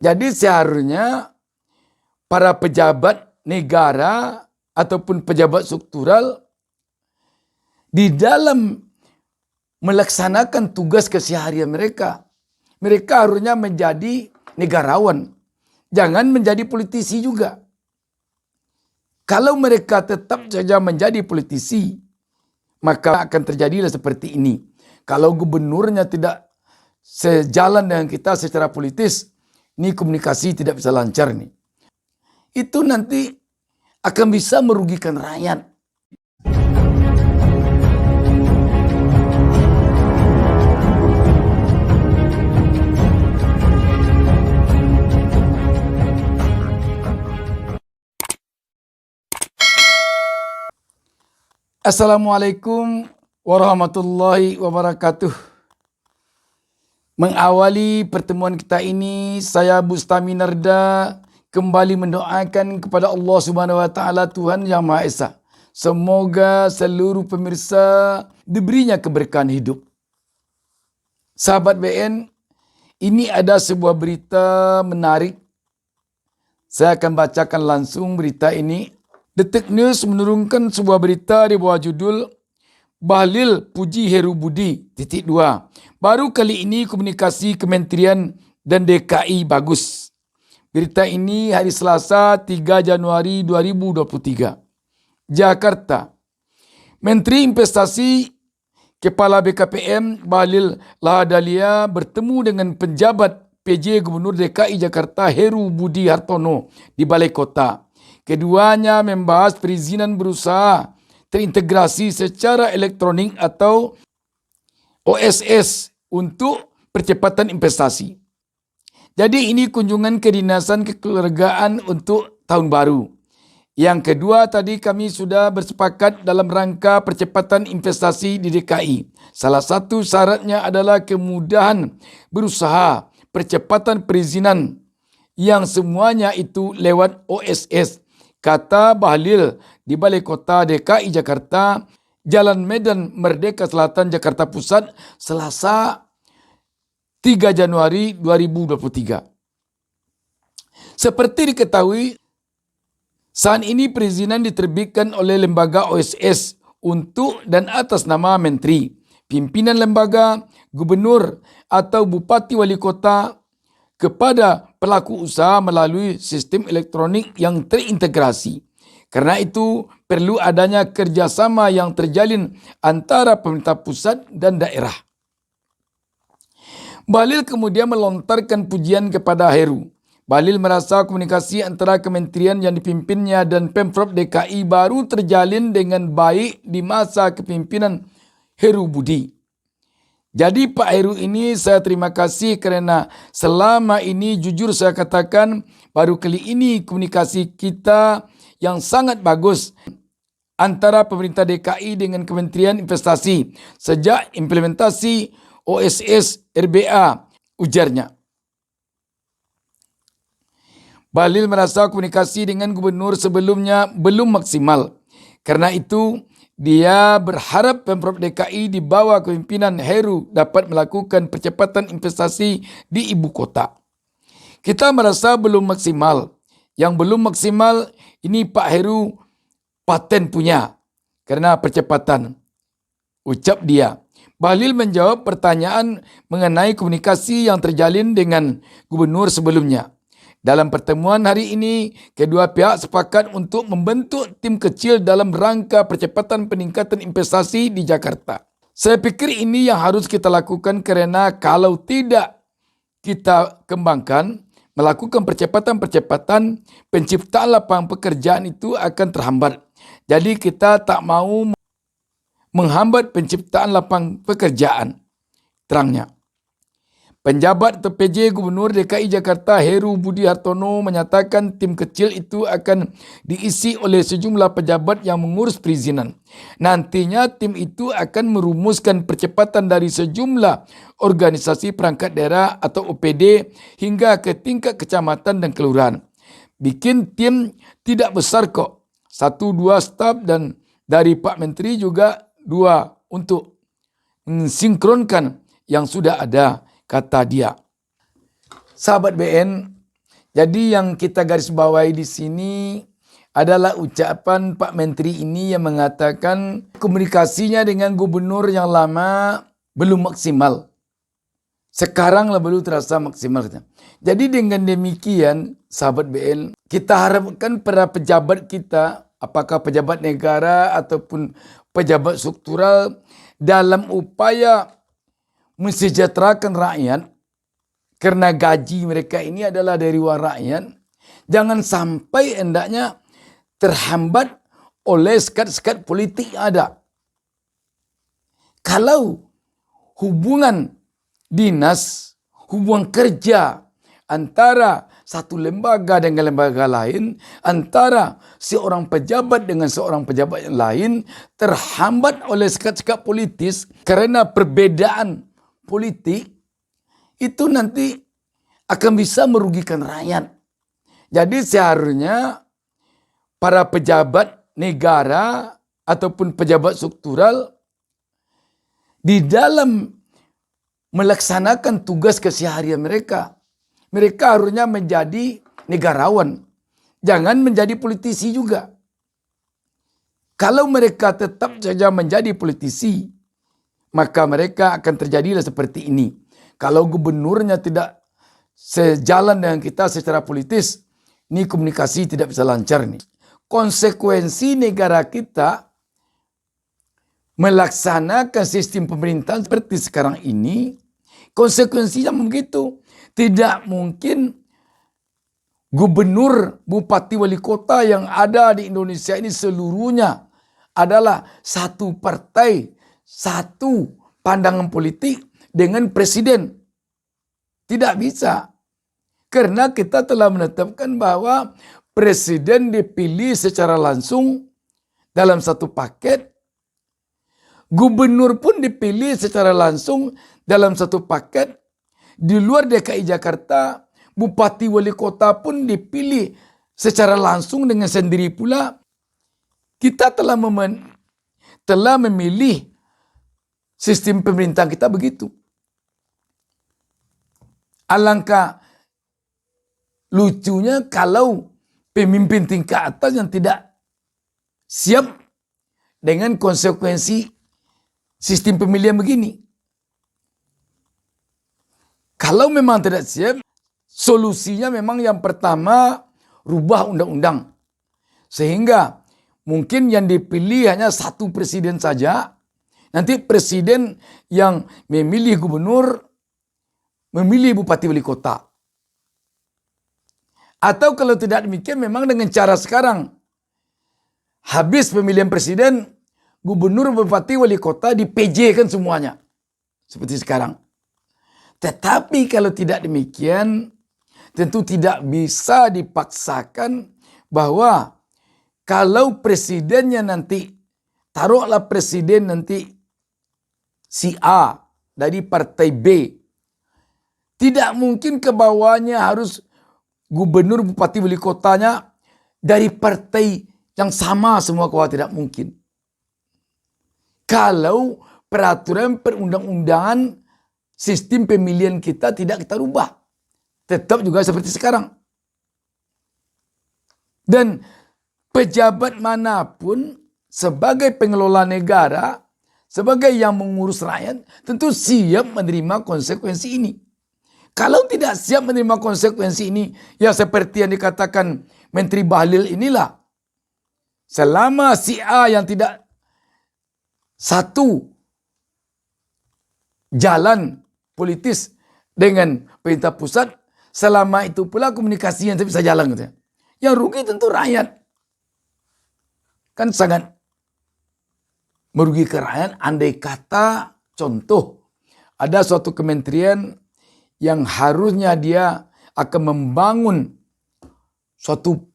Jadi seharusnya para pejabat negara ataupun pejabat struktural di dalam melaksanakan tugas keseharian mereka, mereka harusnya menjadi negarawan, jangan menjadi politisi juga. Kalau mereka tetap saja menjadi politisi, maka akan terjadilah seperti ini. Kalau gubernurnya tidak sejalan dengan kita secara politis, ini komunikasi tidak bisa lancar nih. Itu nanti akan bisa merugikan rakyat. Assalamualaikum warahmatullahi wabarakatuh. Mengawali pertemuan kita ini, saya Bustami Narda kembali mendoakan kepada Allah Subhanahu wa taala, Tuhan Yang Maha Esa. Semoga seluruh pemirsa diberinya keberkahan hidup. Sahabat BN, ini ada sebuah berita menarik. Saya akan bacakan langsung berita ini. Detik News menurunkan sebuah berita di bawah judul Bahlil puji Heru Budi, _2. Baru kali ini komunikasi Kementerian dan DKI bagus. Berita ini hari Selasa 3 Januari 2023. Jakarta. Menteri Investasi Kepala BKPM Bahlil Lahadalia bertemu dengan penjabat PJ Gubernur DKI Jakarta Heru Budi Hartono di Balai Kota. Keduanya membahas perizinan berusaha terintegrasi secara elektronik atau OSS untuk percepatan investasi. Jadi ini kunjungan kedinasan kekeluargaan untuk tahun baru. Yang kedua tadi kami sudah bersepakat dalam rangka percepatan investasi di DKI. Salah satu syaratnya adalah kemudahan berusaha, percepatan perizinan yang semuanya itu lewat OSS. Kata Bahlil di Balai Kota DKI Jakarta, Jalan Medan Merdeka Selatan, Jakarta Pusat, Selasa 3 Januari 2023. Seperti diketahui, saat ini perizinan diterbitkan oleh lembaga OSS untuk dan atas nama menteri, pimpinan lembaga, gubernur atau bupati wali kota kepada pelaku usaha melalui sistem elektronik yang terintegrasi. Karena itu perlu adanya kerjasama yang terjalin antara pemerintah pusat dan daerah. Bahlil kemudian melontarkan pujian kepada Heru. Bahlil merasa komunikasi antara kementerian yang dipimpinnya dan Pemprov DKI baru terjalin dengan baik di masa kepemimpinan Heru Budi. Jadi Pak Heru ini saya terima kasih kerana selama ini jujur saya katakan baru kali ini komunikasi kita yang sangat bagus antara pemerintah DKI dengan Kementerian Investasi sejak implementasi OSS RBA, ujarnya. Bahlil merasa komunikasi dengan gubernur sebelumnya belum maksimal. Karena itu dia berharap Pemprov DKI di bawah kepimpinan Heru dapat melakukan percepatan investasi di ibu kota. Kita merasa belum maksimal. Yang belum maksimal ini Pak Heru paten punya karena percepatan, ucap dia. Bahlil menjawab pertanyaan mengenai komunikasi yang terjalin dengan gubernur sebelumnya. Dalam pertemuan hari ini, kedua pihak sepakat untuk membentuk tim kecil dalam rangka percepatan peningkatan investasi di Jakarta. Saya pikir ini yang harus kita lakukan kerana kalau tidak kita kembangkan, melakukan percepatan-percepatan, penciptaan lapangan pekerjaan itu akan terhambat. Jadi kita tak mahu menghambat penciptaan lapangan pekerjaan, terangnya. Penjabat atau PJ Gubernur DKI Jakarta Heru Budi Hartono menyatakan tim kecil itu akan diisi oleh sejumlah pejabat yang mengurus perizinan. Nantinya tim itu akan merumuskan percepatan dari sejumlah organisasi perangkat daerah atau OPD hingga ke tingkat kecamatan dan kelurahan. Bikin tim tidak besar kok. 1-2 staf dan dari Pak Menteri juga 2 untuk mensinkronkan yang sudah ada, kata dia. Sahabat BN, Jadi yang kita garis bawahi di sini adalah ucapan Pak Menteri ini yang mengatakan komunikasinya dengan gubernur yang lama belum maksimal. Sekarang lah baru terasa maksimal. Jadi dengan demikian, sahabat BL, kita harapkan para pejabat kita, apakah pejabat negara ataupun pejabat struktural, dalam upaya mensejahterakan rakyat, karena gaji mereka ini adalah dari uang rakyat, jangan sampai hendaknya terhambat oleh sekat-sekat politik yang ada. Kalau hubungan dinas, hubungan kerja antara satu lembaga dengan lembaga lain, antara seorang pejabat dengan seorang pejabat yang lain, terhambat oleh sekat-sekat politis karena perbedaan politik, itu nanti akan bisa merugikan rakyat. Jadi seharusnya para pejabat negara ataupun pejabat struktural di dalam melaksanakan tugas keseharian mereka, mereka harusnya menjadi negarawan, jangan menjadi politisi juga. Kalau mereka tetap saja menjadi politisi, maka mereka akan terjadilah seperti ini. Kalau gubernurnya tidak sejalan dengan kita secara politis, ini komunikasi tidak bisa lancar nih. Konsekuensi negara kita melaksanakan sistem pemerintahan seperti sekarang ini, konsekuensinya begitu. Tidak mungkin gubernur, bupati, wali kota yang ada di Indonesia ini seluruhnya adalah satu partai, satu pandangan politik dengan presiden. Tidak bisa. Karena kita telah menetapkan bahwa presiden dipilih secara langsung dalam satu paket. Gubernur pun dipilih secara langsung dalam satu paket. Di luar DKI Jakarta, bupati wali kota pun dipilih secara langsung dengan sendiri pula. Kita telah memilih sistem pemerintahan kita begitu. Alangkah lucunya kalau pemimpin tingkat atas yang tidak siap dengan konsekuensi sistem pemilihan begini. Kalau memang tidak siap, solusinya memang yang pertama rubah undang-undang. Sehingga mungkin yang dipilih hanya satu presiden saja. Nanti presiden yang memilih gubernur, memilih bupati wali kota. Atau kalau tidak demikian memang dengan cara sekarang. Habis pemilihan presiden, gubernur, bupati, wali kota di PJ kan semuanya. Seperti sekarang. Tetapi kalau tidak demikian, tentu tidak bisa dipaksakan bahwa kalau presidennya nanti, taruhlah presiden nanti si A dari partai B, tidak mungkin ke bawahnya harus gubernur, bupati, wali kotanya dari partai yang sama semua, kalau tidak mungkin. Kalau peraturan perundang-undangan sistem pemilihan kita tidak kita rubah, tetap juga seperti sekarang. Dan pejabat manapun sebagai pengelola negara, sebagai yang mengurus rakyat, tentu siap menerima konsekuensi ini. Kalau tidak siap menerima konsekuensi ini, ya seperti yang dikatakan Menteri Bahlil inilah. Selama si A yang tidak satu jalan politis dengan pemerintah pusat, selama itu pula komunikasi yang tidak bisa jalan. Gitu. Yang rugi tentu rakyat. Kan sangat merugikan rakyat. Andai kata contoh, ada suatu kementerian yang harusnya dia akan membangun suatu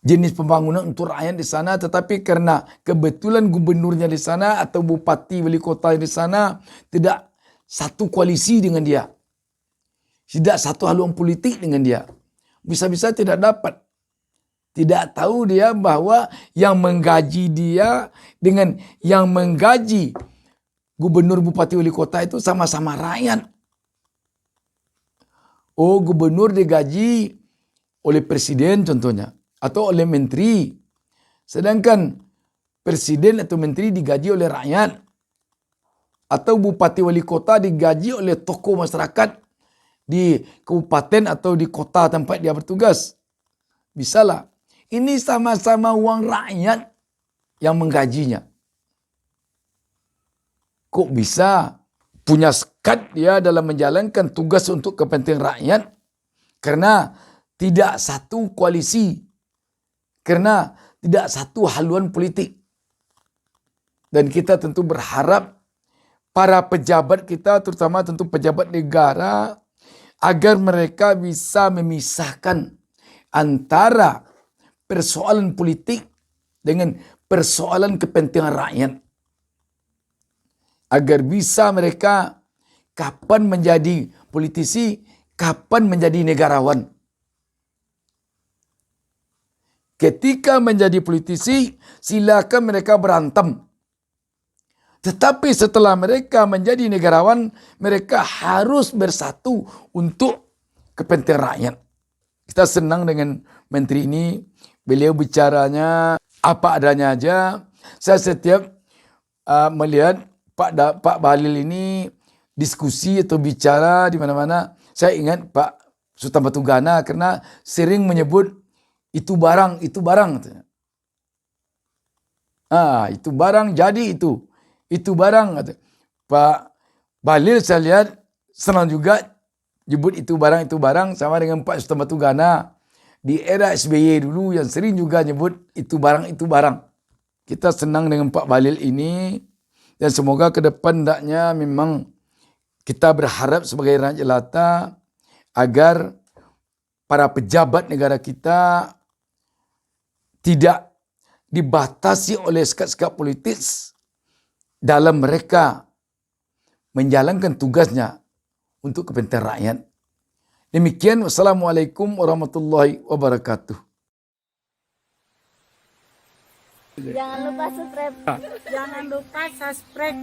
jenis pembangunan untuk rakyat di sana, tetapi karena kebetulan gubernurnya di sana atau bupati wali kota di sana tidak satu koalisi dengan dia, tidak satu haluan politik dengan dia, bisa-bisa tidak dapat. Tidak tahu dia bahwa yang menggaji dia dengan yang menggaji gubernur, bupati, wali kota itu sama-sama rakyat. Oh, gubernur digaji oleh presiden contohnya, atau oleh menteri. Sedangkan presiden atau menteri digaji oleh rakyat. Atau bupati wali kota digaji oleh tokoh masyarakat di kabupaten atau di kota tempat dia bertugas. Bisalah. Ini sama-sama uang rakyat yang menggajinya. Kok bisa punya sekat dia dalam menjalankan tugas untuk kepentingan rakyat? Karena tidak satu koalisi. Karena tidak satu haluan politik. Dan kita tentu berharap para pejabat kita, terutama tentu pejabat negara, agar mereka bisa memisahkan antara persoalan politik dengan persoalan kepentingan rakyat. Agar bisa mereka kapan menjadi politisi, kapan menjadi negarawan. Ketika menjadi politisi, silakan mereka berantem. Tetapi setelah mereka menjadi negarawan, mereka harus bersatu untuk kepentingan rakyat. Kita senang dengan menteri ini. Beliau bicaranya apa adanya aja. Saya setiap melihat Pak Bahlil ini diskusi atau bicara di mana-mana. Saya ingat Pak Sultan Batu Gana karena sering menyebut itu barang, itu barang. Itu barang jadi itu. Itu barang. Pak Bahlil saya lihat senang juga nyebut itu barang sama dengan Pak Sultan Batu Gana di era SBY dulu yang sering juga nyebut itu barang. Kita senang dengan Pak Bahlil ini dan semoga ke depan hendaknya memang kita berharap sebagai rakyat jelata agar para pejabat negara kita tidak dibatasi oleh sekat-sekat politis dalam mereka menjalankan tugasnya untuk kepentingan rakyat. Demikian, wassalamualaikum warahmatullahi wabarakatuh. Jangan lupa subscribe.